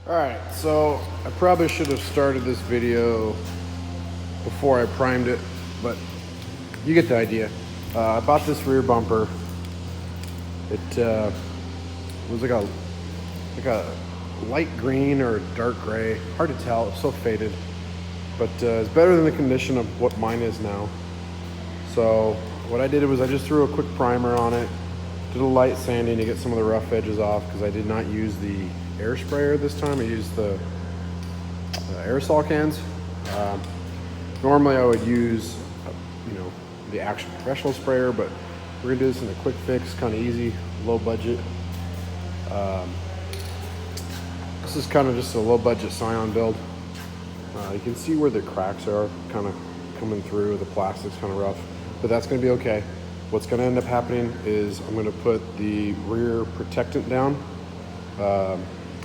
All right, so I probably should have started this video before I primed it, but you get the idea. I bought this rear bumper. It was like a light green or dark gray. Hard to tell. It's so faded, but it's better than the condition of what mine is now. So what I did was I just threw a quick primer on it, did a light sanding to get some of the rough edges off because I did not use the air sprayer this time. I used the aerosol cans. Normally I would use, the actual professional sprayer, but we're gonna do this in a quick fix, kind of easy, low budget. This is kind of just a low budget Scion build. You can see where the cracks are kind of coming through. The plastic's kind of rough, but that's gonna be okay. What's gonna end up happening is I'm gonna put the rear protectant down. A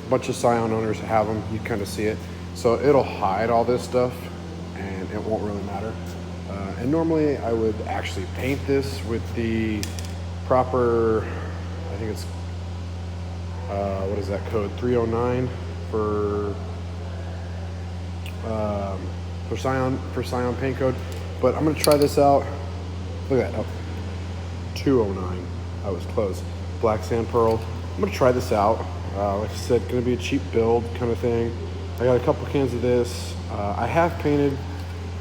bunch of Scion owners have them, you kind of see it. So it'll hide all this stuff and it won't really matter. And normally I would actually paint this with the proper, I think it's, what is that code? 309 for Scion paint code. But I'm gonna try this out. Look at that, oh, 209, I was close. Black sand pearl. I'm gonna try this out. Like I said, gonna be a cheap build kind of thing. I got a couple cans of this. I have painted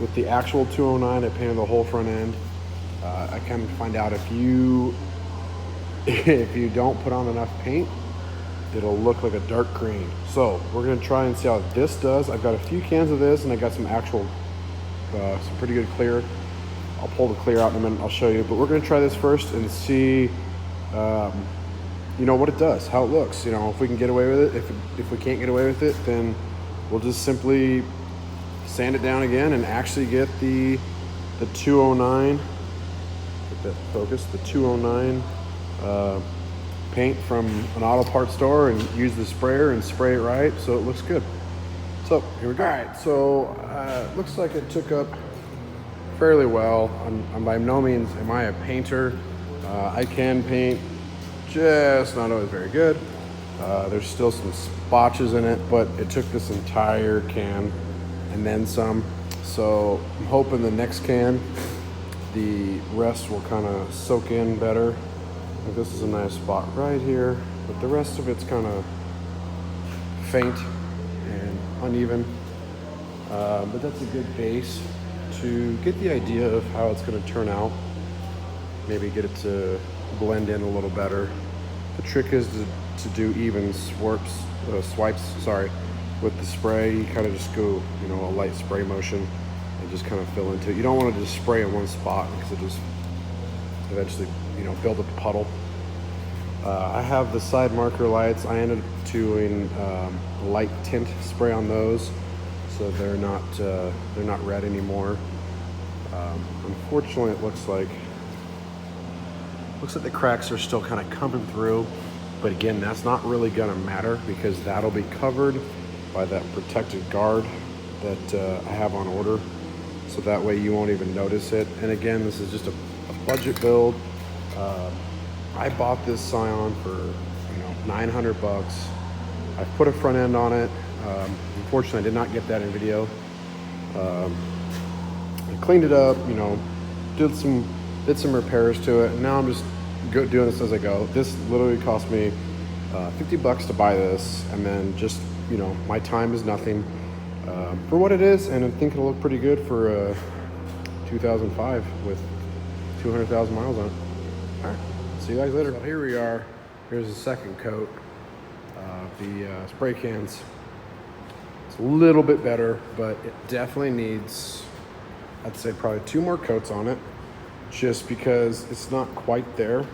with the actual 209. I painted the whole front end. I can find out if you don't put on enough paint, it'll look like a dark green. So we're gonna try and see how this does. I've got a few cans of this and I got some actual, some pretty good clear. I'll pull the clear out in a minute, I'll show you. But we're gonna try this first and see what it does, how it looks. If we can get away with it. If we can't get away with it, then we'll just simply sand it down again and actually get the 209, get that focus, the 209 paint from an auto parts store and use the sprayer and spray it right so it looks good. So here we go. All right, so looks like it took up fairly well. I'm by no means am I a painter. I can paint, just not always very good. There's still some spotches in it, but it took this entire can and then some. So I'm hoping the next can, the rest will kind of soak in better. I think this is a nice spot right here, but the rest of it's kind of faint and uneven. But that's a good base to get the idea of how it's going to turn out. Maybe get it to blend in a little better. The trick is to do even swipes, with the spray. You kind of just go, a light spray motion and just kind of fill into it. You don't want to just spray in one spot because it just eventually, build up a puddle. I have the side marker lights. I ended up doing light tint spray on those, so they're not red anymore. Unfortunately, it looks like the cracks are still kind of coming through, but again, that's not really gonna matter because that'll be covered by that protected guard that I have on order, so that way you won't even notice it. And again, this is just a budget build. I bought this Scion for $900. I've put a front end on it. Unfortunately, I did not get that in video. I cleaned it up, did some repairs to it, and now I'm just doing this as I go. This literally cost me $50 to buy this, and then just my time is nothing for what it is, and I think it'll look pretty good for 2005 with 200,000 miles on it. All right, see you guys later. So here we are. Here's the second coat of the spray cans. It's a little bit better, but it definitely needs, I'd say, probably 2 more coats on it, just because it's not quite there.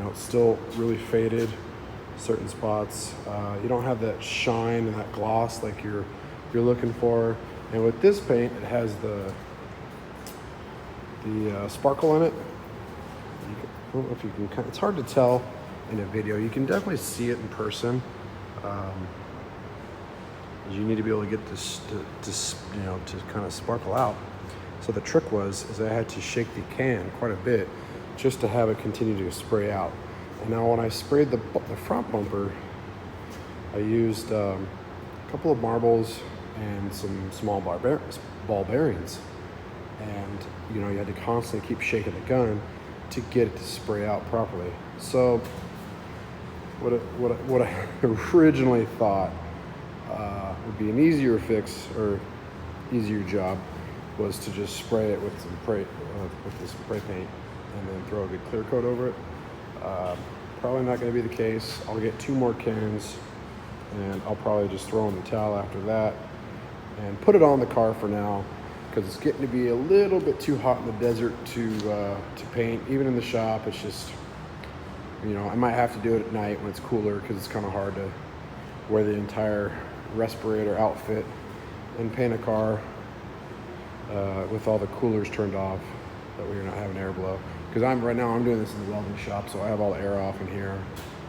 It's still really faded, certain spots. You don't have that shine and that gloss like you're looking for. And with this paint, it has the sparkle in it. I don't know if you can, it's hard to tell in a video. You can definitely see it in person. You need to be able to get this to kind of sparkle out. So the trick is I had to shake the can quite a bit just to have it continue to spray out. And now when I sprayed the front bumper, I used a couple of marbles and some small ball bearings. And you know, you had to constantly keep shaking the gun to get it to spray out properly. So what I originally thought would be an easier fix or easier job was to just spray it with some spray paint and then throw a good clear coat over it. Probably not going to be the case. I'll get 2 more cans and I'll probably just throw in the towel after that and put it on the car for now, because it's getting to be a little bit too hot in the desert to paint. Even in the shop, it's just, you know, I might have to do it at night when it's cooler, because it's kind of hard to wear the entire respirator outfit and paint a car with all the coolers turned off, that way you're not having airflow. Because right now I'm doing this in the welding shop, so I have all the air off in here,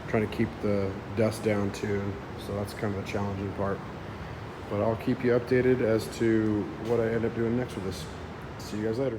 trying to keep the dust down too. So that's kind of the challenging part. But I'll keep you updated as to what I end up doing next with this. See you guys later.